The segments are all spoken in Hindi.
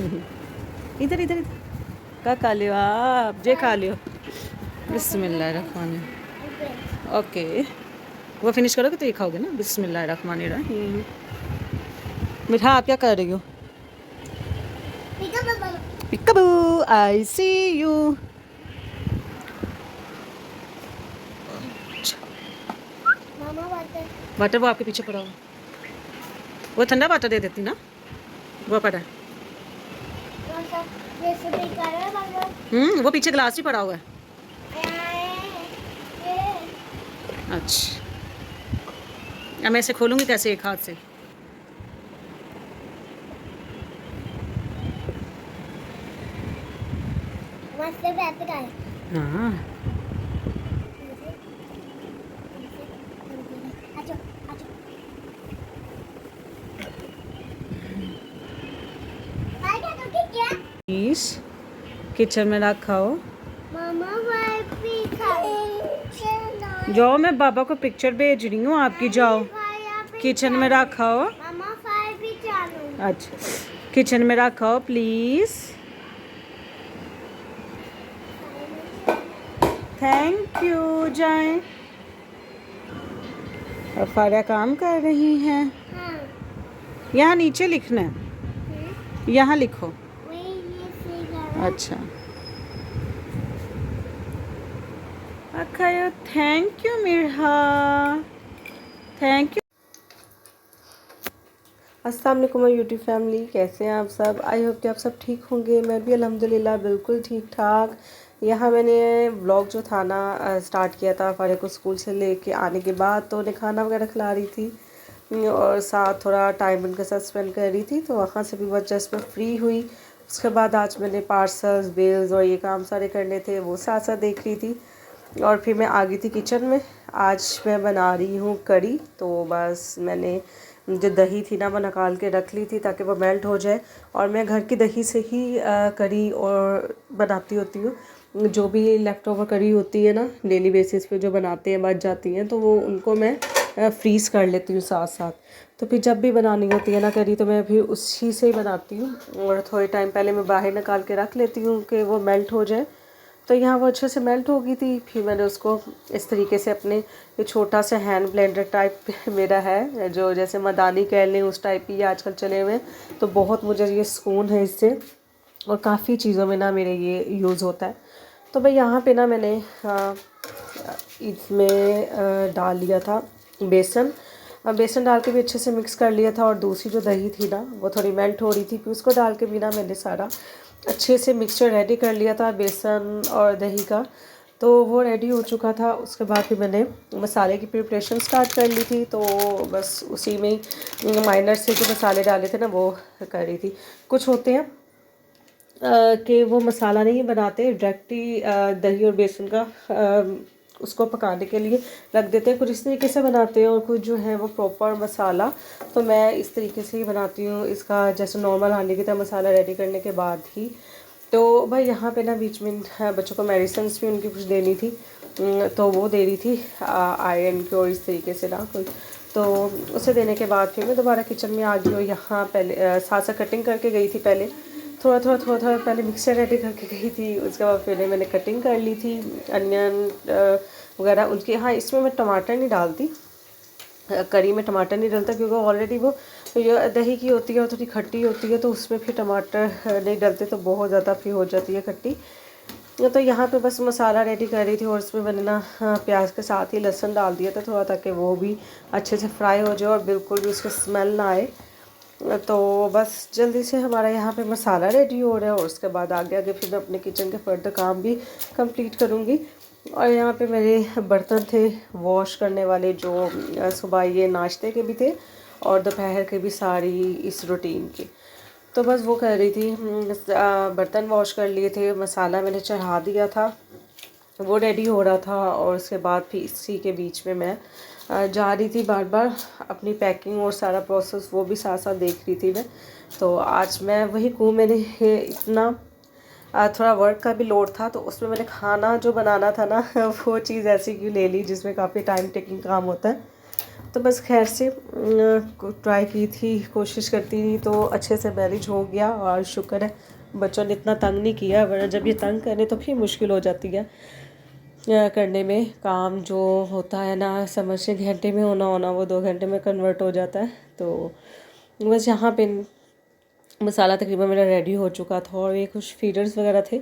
इधर इधर इधर क्या खा लियो आप? जे खा लियो। बिस्मिल्लाहिर्रहमानिर्रहीम। ओके, वो फिनिश करोगे तो ये खाओगे ना। बिस्मिल्लाहिर्रहमानिर्रहीम। मीठा, आप क्या कर रही हो? पिकाबू, आई सी यू। वाटर वो आपके पीछे पड़ा हुआ, वो ठंडा वाटर दे देती ना, वो पड़ा है। वो पीछे गिलास ही पड़ा हुआ है। अच्छा, अब मैं इसे खोलूंगी कैसे एक हाथ से? हाँ, प्लीज किचन में रखाओ। जाओ, मैं बाबा को पिक्चर भेज रही हूँ आपकी, जाओ किचन में रखाओ। अच्छा, किचन में रखाओ प्लीज। Thank you. जाएं। और फारिया काम कर रही हैं। यहाँ नीचे लिखना है, यहाँ लिखो। अच्छा, अखायो थैंक यू मिर्हा, थैंक यू। अस्सलाम वालेकुम यूट्यूब फैमिली, कैसे हैं आप सब? आई होप कि आप सब ठीक होंगे। मैं भी अल्हम्दुलिल्लाह बिल्कुल ठीक ठाक। यहाँ मैंने व्लॉग जो था ना स्टार्ट किया था फारिया को स्कूल से लेके आने के बाद, तो उन्हें खाना वगैरह खिला रही थी और साथ थोड़ा टाइम उनके साथ स्पेंड कर रही थी। तो वहाँ से भी बहुत जस्ट मैं फ्री हुई। उसके बाद आज मैंने पार्सल्स, बिल्स और ये काम सारे करने थे, वो साथ साथ देख रही थी। और फिर मैं आ गई थी किचन में। आज मैं बना रही हूँ करी। तो बस मैंने जो दही थी ना वो निकाल के रख ली थी ताकि वो मेल्ट हो जाए। और मैं घर की दही से ही करी और बनाती होती हूँ। जो भी लेफ़्ट ओवर करी होती है ना डेली बेसिस पे जो बनाते हैं, बच जाती हैं, तो वो उनको मैं फ्रीज़ कर लेती हूँ साथ साथ। तो फिर जब भी बनानी होती है ना करी, तो मैं फिर उसी से ही बनाती हूँ। और थोड़े टाइम पहले मैं बाहर निकाल के रख लेती हूँ कि वो मेल्ट हो जाए। तो यहाँ वो अच्छे से मेल्ट हो गई थी। फिर मैंने उसको इस तरीके से अपने ये छोटा सा हैंड ब्लेंडर टाइप मेरा है, जो जैसे मदानी कह लें उस टाइप की आजकल चले हुए हैं। तो बहुत मुझे ये सुकून है इससे, और काफ़ी चीज़ों में ना मेरे ये यूज़ होता है। तो भाई यहाँ पे ना मैंने इसमें डाल लिया था बेसन। बेसन डाल के भी अच्छे से मिक्स कर लिया था। और दूसरी जो दही थी ना वो थोड़ी मेल्ट हो रही थी, फिर उसको डाल के भी ना मैंने सारा अच्छे से मिक्सचर रेडी कर लिया था बेसन और दही का। तो वो रेडी हो चुका था। उसके बाद फिर मैंने मसाले की प्रिपरेशन स्टार्ट कर ली थी। तो बस उसी में माइनर से जो मसाले डाले थे ना वो कर रही थी। कुछ होते हैं कि वो मसाला नहीं बनाते, डायरेक्टली दही और बेसन का उसको पकाने के लिए रख देते हैं। कुछ इस तरीके से बनाते हैं और कुछ जो है वो प्रॉपर मसाला। तो मैं इस तरीके से ही बनाती हूँ इसका, जैसे नॉर्मल हांडी की तरह मसाला रेडी करने के बाद ही। तो भाई यहाँ पे ना बीच में बच्चों को मेडिसिन भी उनकी कुछ देनी थी, तो वो दे रही थी आयरन की और इस तरीके से ना कुछ। तो उसे देने के बाद फिर मैं दोबारा किचन में आ गई। और यहाँ पहले साथ साथ कटिंग करके गई थी। पहले थोड़ा पहले मिक्सर रेडी करके गई थी। उसके बाद फिर मैंने कटिंग कर ली थी अनियन वगैरह उनके। हाँ, इसमें मैं टमाटर नहीं डालती, करी में टमाटर नहीं डलता, क्योंकि ऑलरेडी वो ये दही की होती है और थोड़ी खट्टी होती है। तो उसमें फिर टमाटर नहीं डलते तो बहुत ज़्यादा फिर हो जाती है खट्टी। तो यहाँ पे बस मसाला रेडी कर रही थी। और उसमें मैंने ना प्याज के साथ ही लहसुन डाल दिया था थोड़ा, ताकि वो भी अच्छे से फ्राई हो जाए और बिल्कुल भी उसकी स्मेल ना आए। तो बस जल्दी से हमारा यहाँ पे मसाला रेडी हो रहा है। और उसके बाद आगे आगे फिर मैं अपने किचन के फर्दर काम भी कंप्लीट करूँगी। और यहाँ पे मेरे बर्तन थे वॉश करने वाले, जो सुबह ये नाश्ते के भी थे और दोपहर के भी, सारी इस रूटीन की। तो बस वो कर रही थी, बर्तन वॉश कर लिए थे, मसाला मैंने चढ़ा दिया था, वो रेडी हो रहा था। और उसके बाद फिर इसी के बीच में मैं जा रही थी बार बार अपनी पैकिंग और सारा प्रोसेस वो भी साथ साथ देख रही थी मैं। तो आज मैं वही कहूँ, मैंने इतना थोड़ा वर्क का भी लोड था, तो उसमें मैंने खाना जो बनाना था ना वो चीज़ ऐसी क्यों ले ली जिसमें काफ़ी टाइम टेकिंग काम होता है। तो बस खैर से ट्राई की थी, कोशिश करती रही तो अच्छे से मैनेज हो गया और शुक्र है बच्चों ने इतना तंग नहीं किया, वरना जब ये तंग करें तो फिर मुश्किल हो जाती है करने में। काम जो होता है ना समझ से घंटे में होना होना वो 2 घंटे में कन्वर्ट हो जाता है। तो बस यहाँ पे मसाला तकरीबन मेरा रेडी हो चुका था और ये कुछ फीडर्स वगैरह थे,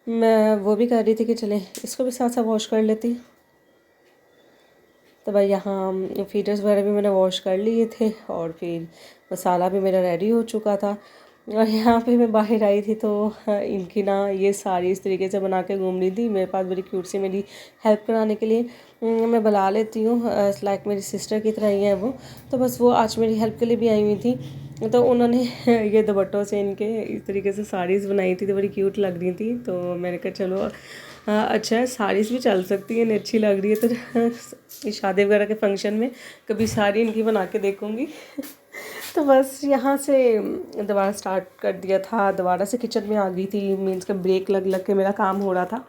मैं वो भी कर रही थी कि चलें इसको भी साथ साथ वॉश कर लेती। तो भाई यहाँ फीडर्स वगैरह भी मैंने वॉश कर लिए थे और फिर मसाला भी मेरा रेडी हो चुका था। और यहाँ पे मैं बाहर आई थी तो इनकी ना ये सारी इस तरीके से बना के घूम रही थी, मेरे पास बड़ी क्यूट सी मेरी हेल्प कराने के लिए। मैं बुला लेती हूँ, लाइक मेरी सिस्टर की तरह ही है वो। तो बस वो आज मेरी हेल्प के लिए भी आई हुई थी, तो उन्होंने ये दुपट्टों से इनके इस तरीके से साड़ीज़ बनाई थी, तो बड़ी क्यूट लग रही थी। तो मैंने कहा चलो अच्छा है, साड़ीज़ भी चल सकती हैं, अच्छी लग रही है। तो शादी वगैरह के फंक्शन में कभी साड़ी इनकी बना के देखूँगी। तो बस यहाँ से दोबारा स्टार्ट कर दिया था, दोबारा से किचन में आ गई थी, मीन्स का ब्रेक लग लग के मेरा काम हो रहा था।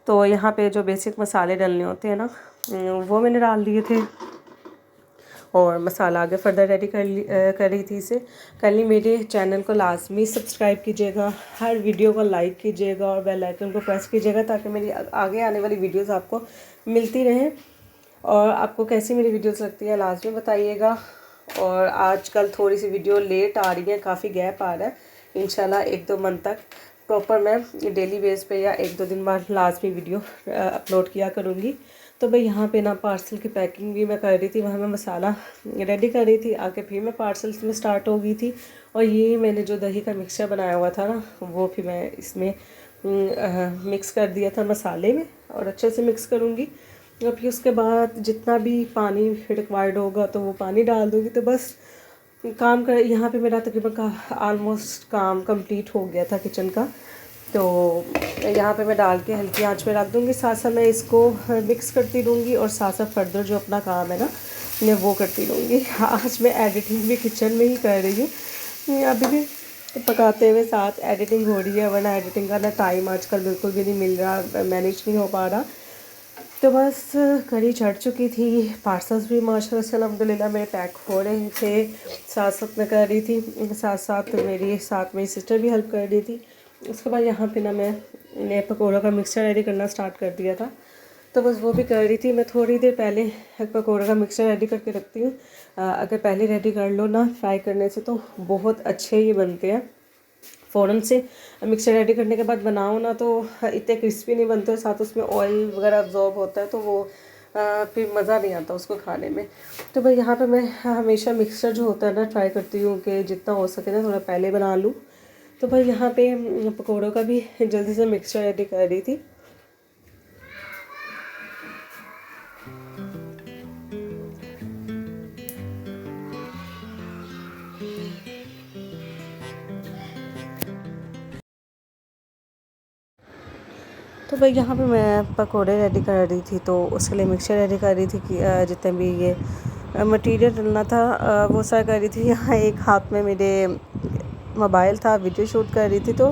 तो यहाँ पे जो बेसिक मसाले डालने होते हैं ना वो मैंने डाल दिए थे और मसाला आगे फर्दर रेडी कर रही थी इसे। कल मेरे चैनल को लाजमी सब्सक्राइब कीजिएगा, हर वीडियो को लाइक कीजिएगा और बेल आइकन को प्रेस कीजिएगा ताकि मेरी आगे आने वाली वीडियोस आपको मिलती रहें। और आपको कैसी मेरी वीडियोस लगती है लाजमी बताइएगा। और आजकल थोड़ी सी वीडियो लेट आ रही है, काफ़ी गैप आ रहा है, इंशाल्लाह 1-2 मंथ तक प्रॉपर मैं डेली बेस पे या 1-2 दिन बाद लाजमी वीडियो अपलोड किया करूँगी। तो भाई यहाँ पे ना पार्सल की पैकिंग भी मैं कर रही थी, वहाँ मैं मसाला रेडी कर रही थी, आके फिर मैं पार्सल्स में स्टार्ट हो गई थी। और ये मैंने जो दही का मिक्सचर बनाया हुआ था ना वो फिर मैं इसमें मिक्स कर दिया था मसाले में और अच्छे से मिक्स करूँगी। और फिर उसके बाद जितना भी पानी रिक्वायर्ड होगा तो वो पानी डाल दूँगी। तो बस काम कर यहाँ पे मेरा तकरीबन ऑलमोस्ट काम कंप्लीट हो गया था किचन का। तो यहाँ पे मैं डाल के हल्की आंच पे रख दूँगी, साथ साथ मैं इसको मिक्स करती रहूँगी और साथ साथ फर्दर जो अपना काम है ना मैं वो करती रहूँगी। आज मैं एडिटिंग भी किचन में ही कर रही हूँ, अभी भी पकाते हुए साथ एडिटिंग हो रही है, वरना एडिटिंग का ना टाइम आजकल बिल्कुल भी नहीं मिल रहा, मैनेज नहीं हो पा रहा। तो बस कड़ी चढ़ चुकी थी, पार्सल्स भी माशाल्लाह से अल्हम्दुलिल्लाह मेरे पैक हो रहे थे, साथ साथ मैं कर रही थी, साथ साथ मेरी सिस्टर भी हेल्प कर रही थी। उसके बाद यहाँ पे ना मैंने पकौड़ों का मिक्सचर रेडी करना स्टार्ट कर दिया था, तो बस वो भी कर रही थी। मैं थोड़ी देर पहले पकौड़ों का मिक्सचर रेडी करके रखती हूँ, अगर पहले रेडी कर लो ना फ्राई करने से तो बहुत अच्छे ये बनते हैं। फ़ौरन से मिक्सर रेडी करने के बाद बनाओ ना तो इतने क्रिस्पी नहीं बनते, साथ उसमें ऑयल वगैरह अब्जॉर्ब होता है तो वो फिर मज़ा नहीं आता उसको खाने में। तो भाई यहाँ पे मैं हमेशा मिक्सर जो होता है ना ट्राई करती हूँ कि जितना हो सके ना थोड़ा पहले बना लूँ। तो भाई यहाँ पे पकौड़ों का भी जल्दी से मिक्सचर रेडी कर रही थी। तो भाई यहाँ पे मैं पकोड़े रेडी कर रही थी, तो उसके लिए मिक्सचर रेडी कर रही थी कि जितने भी ये मटेरियल डलना था वो सारा कर रही थी। यहाँ एक हाथ में मेरे मोबाइल था, वीडियो शूट कर रही थी, तो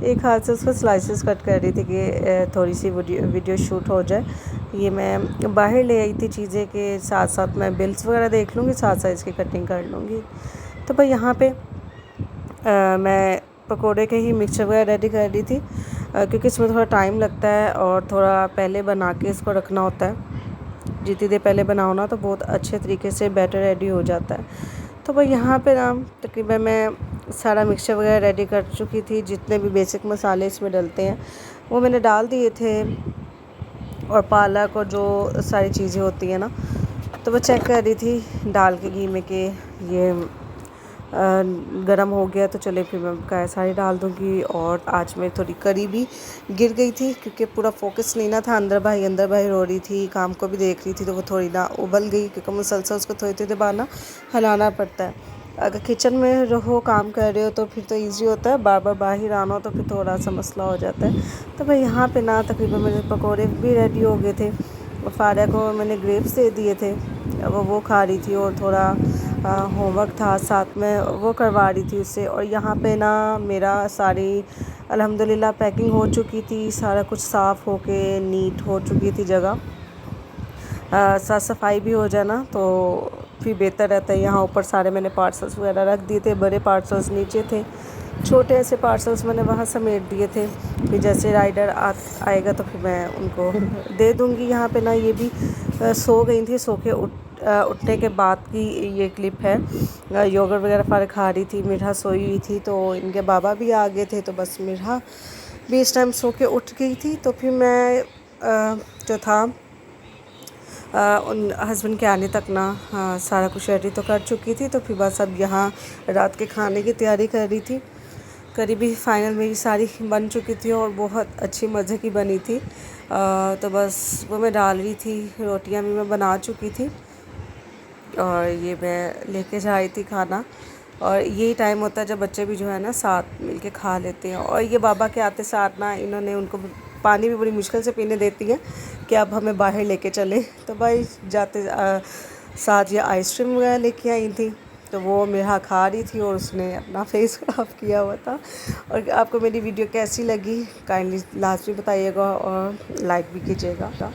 एक हाथ से उसको स्लाइसेस कट कर रही थी कि थोड़ी सी वीडियो शूट हो जाए। ये मैं बाहर ले आई थी चीज़ें के साथ साथ मैं बिल्स वगैरह देख लूँगी, साथ साथ इसकी कटिंग कर लूँगी। तो भाई यहाँ पे मैं पकोड़े के ही मिक्सचर वगैरह रेडी कर रही थी, क्योंकि इसमें थोड़ा टाइम लगता है और थोड़ा पहले बना के इसको रखना होता है। जितनी देर पहले बनाओ ना तो बहुत अच्छे तरीके से बैटर रेडी हो जाता है। तो भाई यहाँ पे ना तकरीबन मैं सारा मिक्सचर वगैरह रेडी कर चुकी थी, जितने भी बेसिक मसाले इसमें डलते हैं वो मैंने डाल दिए थे, और पालक और जो सारी चीज़ें होती हैं ना तो मैं चेक कर रही थी डाल के घी में कि ये गरम हो गया, तो चले फिर मैं बकाया सारी डाल दूँगी। और आज में थोड़ी करी भी गिर गई थी क्योंकि पूरा फोकस नहीं ना था, अंदर बाहर रो रही थी, काम को भी देख रही थी, तो वो थोड़ी ना उबल गई क्योंकि मुसलसल उसको थोड़ी थोड़ी बार ना हिलाना पड़ता है। अगर किचन में रहो काम कर रहे हो तो फिर तो ईजी होता है, बार बार बाहर आना हो तो फिर थोड़ा सा मसला हो जाता है। तो भाई यहाँ पे ना तकरीबन मेरे पकौड़े भी रेडी हो गए थे, फारिया को मैंने ग्रेप्स दे दिए थे, वो खा रही थी और थोड़ा होमवर्क था साथ में वो करवा रही थी उससे। और यहाँ पे ना मेरा सारी अल्हम्दुलिल्लाह पैकिंग हो चुकी थी, सारा कुछ साफ़ होके नीट हो चुकी थी जगह, साफ़ सफाई भी हो जाए ना तो काफ़ी बेहतर रहता है। यहाँ ऊपर सारे मैंने पार्सल्स वगैरह रख दिए थे, बड़े पार्सल्स नीचे थे, छोटे ऐसे पार्सल्स मैंने वहाँ समेट दिए थे कि जैसे राइडर आएगा तो फिर मैं उनको दे दूँगी। यहाँ पे ना ये भी सो गई थी, सो के उठने के बाद की ये क्लिप है। योगर्ट वगैरह फार खा रही थी, मिर्हा सोई हुई थी, तो इनके बाबा भी आ गए थे, तो बस मिर्हा भी इस टाइम सो के उठ गई थी। तो फिर मैं जो था उन हस्बैंड के आने तक ना सारा कुछ रेडी तो कर चुकी थी। तो फिर बस अब यहाँ रात के खाने की तैयारी कर रही थी। करीबी फाइनल मेरी सारी बन चुकी थी और बहुत अच्छी मज़े की बनी थी। तो बस वो मैं डाल रही थी, रोटियां भी मैं बना चुकी थी और ये मैं लेके जा रही थी खाना। और यही टाइम होता है जब बच्चे भी जो है ना साथ मिलके खा लेते हैं। और ये बाबा के आते साथ ना इन्होंने उनको पानी भी बड़ी मुश्किल से पीने देती हैं कि अब हमें बाहर लेके चले। तो भाई जाते साथ ये आइसक्रीम वगैरह लेके आई थी, तो वो मेरा खा रही थी और उसने अपना फेस खराब किया हुआ था। और आपको मेरी वीडियो कैसी लगी काइंडली लास्ट में बताइएगा और लाइक भी कीजिएगा।